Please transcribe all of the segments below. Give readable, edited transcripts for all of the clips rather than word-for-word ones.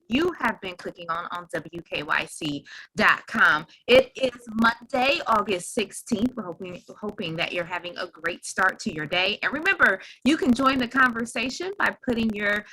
you have been clicking on WKYC.com. It is Monday, August 16th. We're hoping that you're having a great start to your day. And remember, you can join the conversation by putting your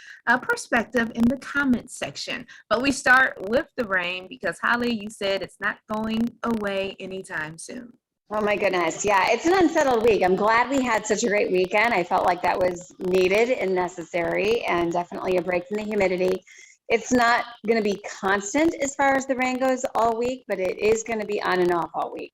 perspective in the comments section. But we start with the rain because, Holly, you said it's not going away anytime soon. Oh my goodness. Yeah, it's an unsettled week. I'm glad we had such a great weekend. I felt like that was needed and necessary, and definitely a break from the humidity. It's not going to be constant as far as the rain goes all week, but it is going to be on and off all week.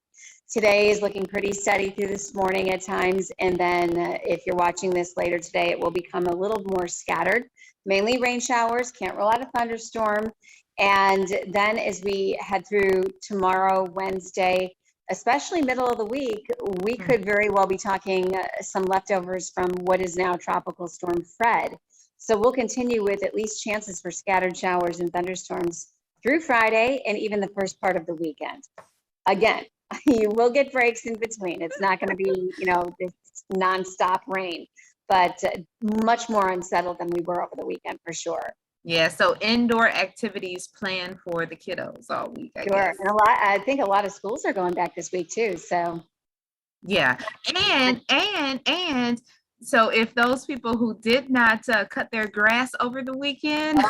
Today is looking pretty steady through this morning at times, and then if you're watching this later today, it will become a little more scattered, mainly rain showers, can't rule out a thunderstorm. And then as we head through tomorrow, Wednesday, especially middle of the week, we could very well be talking some leftovers from what is now Tropical Storm Fred. So we'll continue with at least chances for scattered showers and thunderstorms through Friday and even the first part of the weekend. Again, you will get breaks in between. It's not going to be, this nonstop rain, but much more unsettled than we were over the weekend for sure. Yeah, so indoor activities planned for the kiddos all week. I guess. And I think a lot of schools are going back this week too. So yeah, and so if those people who did not cut their grass over the weekend,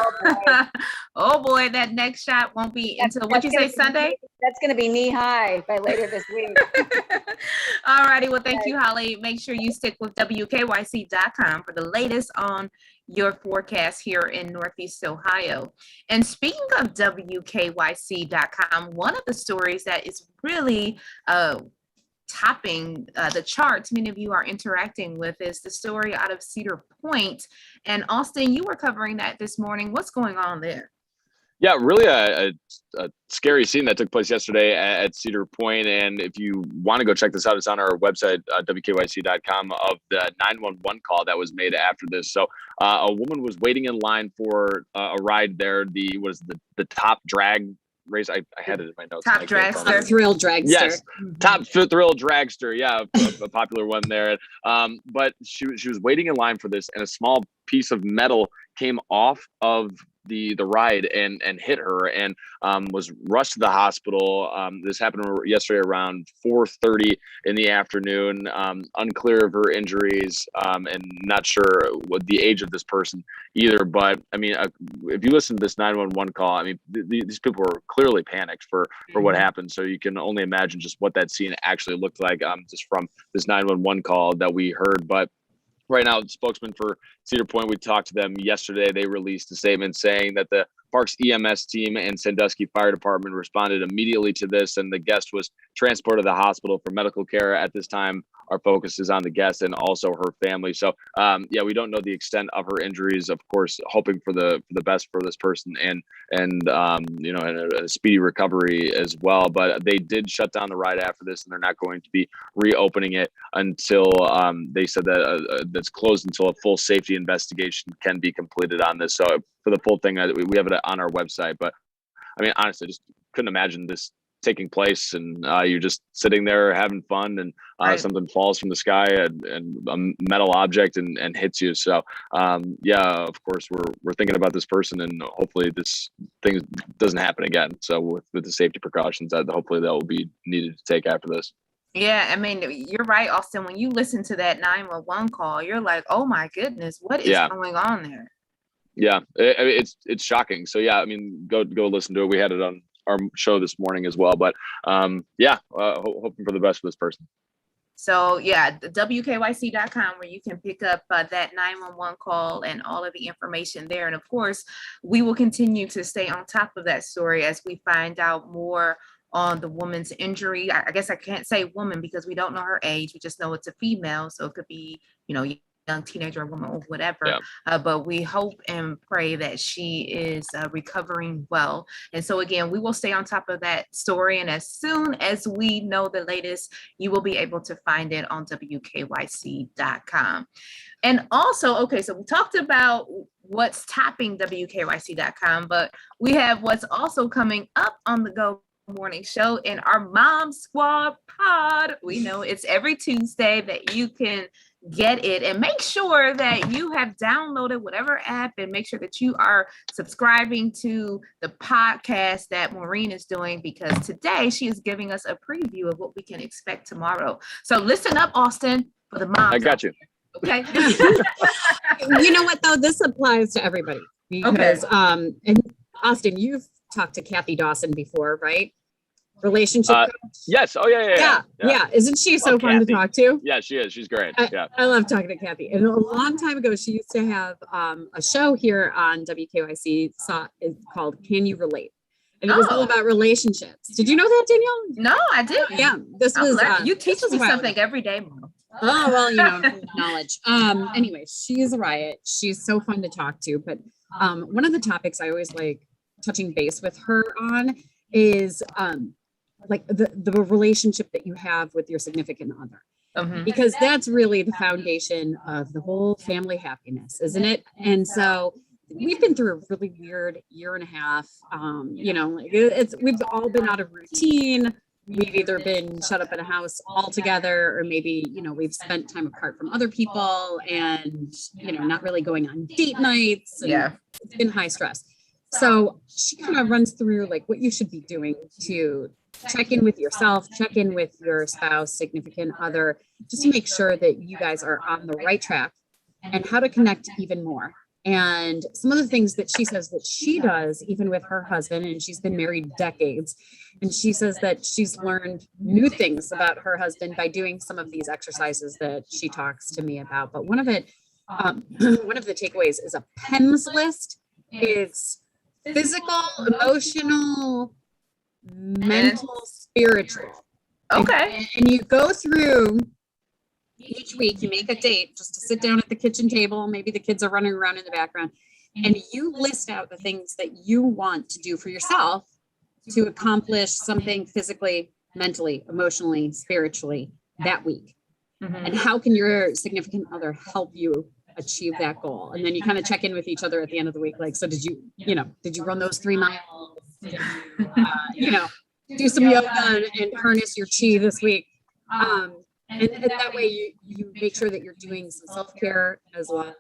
oh boy, that next shot won't be until what you say Sunday? That's going to be knee high by later this week. All righty, well, thank you, Holly. Make sure you stick with WKYC.com for the latest on your forecast here in Northeast Ohio. And speaking of WKYC.com, one of the stories that is really topping the charts many of you are interacting with is the story out of Cedar Point. And Austin, you were covering that this morning. What's going on there? Yeah, really a scary scene that took place yesterday at Cedar Point. And if you want to go check this out, it's on our website, WKYC.com, of the 911 call that was made after this. So a woman was waiting in line for a ride there. The top drag race. I had it in my notes. Top dragster. Thrill Dragster. Yes, top Thrill Dragster. Yeah, a popular one there. But she was waiting in line for this, and a small piece of metal came off of the ride and hit her, and was rushed to the hospital. This happened yesterday around 4:30 in the afternoon. Unclear of her injuries, and not sure what the age of this person either. But I mean, if you listen to this 911 call, I mean, these people were clearly panicked for what happened. So you can only imagine just what that scene actually looked like, just from this 911 call that we heard. But right now, the spokesman for Cedar Point, we talked to them yesterday. They released a statement saying that the Parks EMS team and Sandusky Fire Department responded immediately to this, and the guest was transported to the hospital for medical care. At this time, our focus is on the guest and also her family. So, we don't know the extent of her injuries. Of course, hoping for the best for this person and a speedy recovery as well. But they did shut down the ride after this, and they're not going to be reopening it until they said that that's closed until a full safety investigation can be completed on this. So for the full thing, we have it on our website. But I mean, honestly, just couldn't imagine this taking place, and you're just sitting there having fun, and something falls from the sky and a metal object and hits you. So of course we're thinking about this person, and hopefully this thing doesn't happen again. So with the safety precautions that hopefully that will be needed to take after this. Yeah, I mean, you're right, Austin. When you listen to that 911 call, you're like, oh my goodness, what is going on there? Yeah, it's shocking. So yeah, I mean, go listen to it. We had it on our show this morning as well. But hoping for the best for this person. So yeah, the WKYC.com, where you can pick up that 911 call and all of the information there. And of course, we will continue to stay on top of that story as we find out more on the woman's injury. I guess I can't say woman because we don't know her age. We just know it's a female. So it could be, young teenager, woman, or whatever. Yeah. But we hope and pray that she is recovering well. And so again, we will stay on top of that story. And as soon as we know the latest, you will be able to find it on WKYC.com. And also, so we talked about what's topping WKYC.com, but we have what's also coming up on the Go Morning Show in our Mom Squad pod. We know it's every Tuesday that you can get it, and make sure that you have downloaded whatever app, and make sure that you are subscribing to the podcast that Maureen is doing, because today she is giving us a preview of what we can expect tomorrow. So listen up, Austin, for the moms. I got you. Okay. You know what though? This applies to everybody because and Austin, you've talked to Kathy Dawson before, right? Relationship coach? Yes. Oh yeah. Isn't she so fun to talk to? Yeah, she is. She's great. I love talking to Kathy. And a long time ago, she used to have a show here on WKYC called Can You Relate? And it was all about relationships. Did you know that, Danielle? No, I didn't. Yeah, this was you teach me something every day, Mom. Oh, well, knowledge. Anyway, she is a riot. She's so fun to talk to. But one of the topics I always like touching base with her on is like the relationship that you have with your significant other. Because that's really the foundation of the whole family happiness, isn't it? And so we've been through a really weird year and a half. We've all been out of routine. We've either been shut up in a house altogether, or maybe, we've spent time apart from other people and, not really going on date nights. And it's been high stress. So she kind of runs through like what you should be doing to check in with yourself, check in with your spouse, significant other, just to make sure that you guys are on the right track, and how to connect even more. And some of the things that she says that she does, even with her husband, and she's been married decades, and she says that she's learned new things about her husband by doing some of these exercises that she talks to me about. But one of the takeaways is a PEMS list. It's physical, emotional, mental, spiritual. Okay. And you go through each week, you make a date just to sit down at the kitchen table. Maybe the kids are running around in the background, and you list out the things that you want to do for yourself to accomplish something physically, mentally, emotionally, spiritually that week. And how can your significant other help you achieve that goal? And then you kind of check in with each other at the end of the week. Like, so did you run those 3 miles? Did you, do some yoga and harness your chi this week? And that way you make sure that you're doing some self-care as well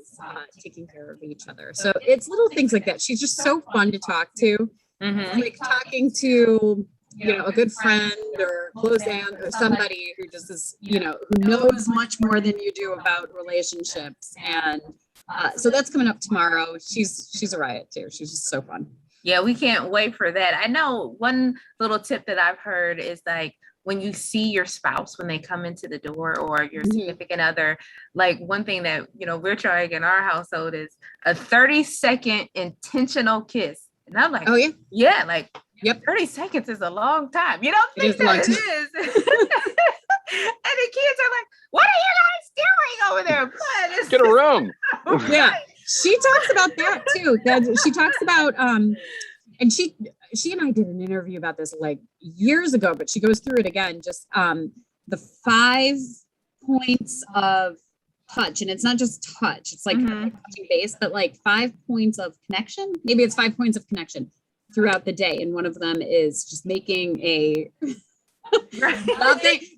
as taking care of each other. So it's little things like that. She's just so fun to talk to. Like talking to, a good friend or close aunt or somebody who just is, who knows much more than you do about relationships. And so that's coming up tomorrow. She's a riot too. She's just so fun. Yeah, we can't wait for that. I know one little tip that I've heard is like, when you see your spouse, when they come into the door, or your significant other, like one thing that, we're trying in our household is a 30-second intentional kiss. And I'm like, oh yeah. Yeah. Like, yep. 30 seconds is a long time. You don't think that it is. And the kids are like, what are you guys doing over there? But get a room. Yeah. She talks about that too. She talks about, and she and I did an interview about this like years ago, but she goes through it again, just the 5 points of touch. And it's not just touch, it's like touching base, but like 5 points of connection. Maybe it's 5 points of connection throughout the day. And one of them is just making a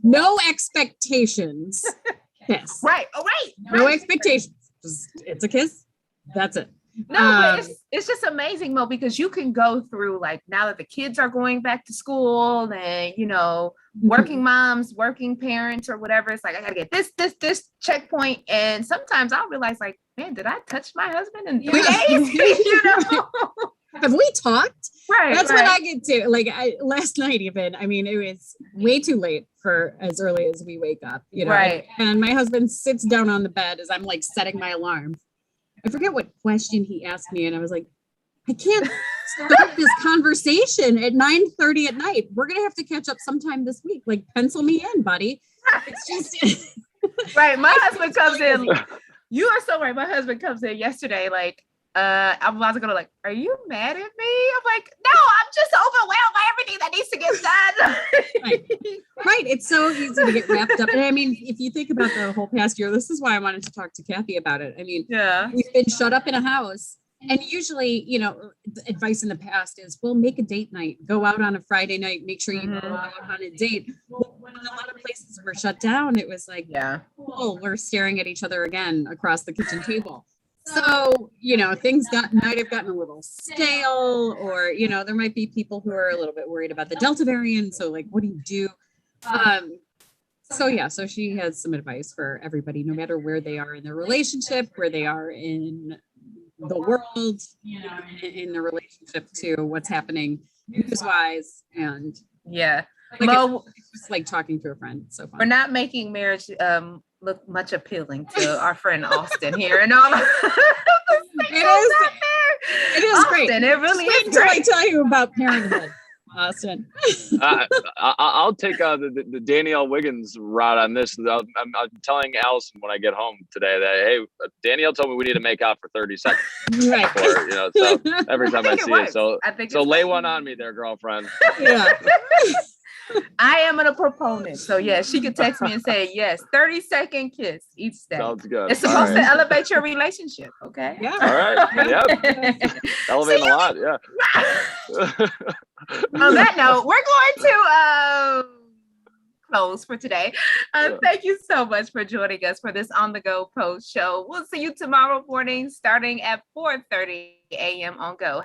no expectations kiss. Right. Oh, right. No expectations. It's a kiss. That's it. No, but it's just amazing, Mo, because you can go through, like, now that the kids are going back to school and, working moms, working parents or whatever. It's like, I gotta get this checkpoint. And sometimes I'll realize, like, man, did I touch my husband in 3 days? Have we talked? Right. That's what I get to. Like last night, even, I mean, it was way too late for as early as we wake up, Right. And my husband sits down on the bed as I'm like setting my alarm. I forget what question he asked me. And I was like, I can't start this conversation at 9:30 at night. We're going to have to catch up sometime this week. Like, pencil me in, buddy. It's just. Right. My husband comes in. You are so right. My husband comes in yesterday, like, I'm about to go to like, are you mad at me? I'm like, no, I'm just overwhelmed by everything that needs to get done. Right. It's so easy to get wrapped up. And I mean, if you think about the whole past year, this is why I wanted to talk to Kathy about it. I mean, we've been shut up in a house. And usually, the advice in the past is, well, make a date night, go out on a Friday night, make sure you go out on a date. Well, when a lot of places were shut down, it was like, Yeah. oh, we're staring at each other again across the kitchen table. So, things might have gotten a little stale, or, there might be people who are a little bit worried about the Delta variant. So like, what do you do? So she has some advice for everybody, no matter where they are in their relationship, where they are in the world, in the relationship to what's happening news-wise. And Yeah. Mo, it's just like talking to a friend. It's so fun. We're not making marriage look much appealing to our friend Austin here, and all. It is Austin, great. It really Just wait is until great. I tell you about parenthood, Austin. I'll take the Danielle Wiggins route on this. I'm telling Allison when I get home today that, hey, Danielle told me we need to make out for 30 seconds. Right. Before, so every time I see it. So lay one on me there, girlfriend. Yeah. I am a proponent. So yeah, she could text me and say, yes, 30-second kiss each day. Sounds good. It's supposed to elevate your relationship. Okay. Yeah. All right. Yeah. Elevating a lot. Yeah. On that note, we're going to close for today. Thank you so much for joining us for this On the Go Post show. We'll see you tomorrow morning starting at 4:30 a.m. on Go.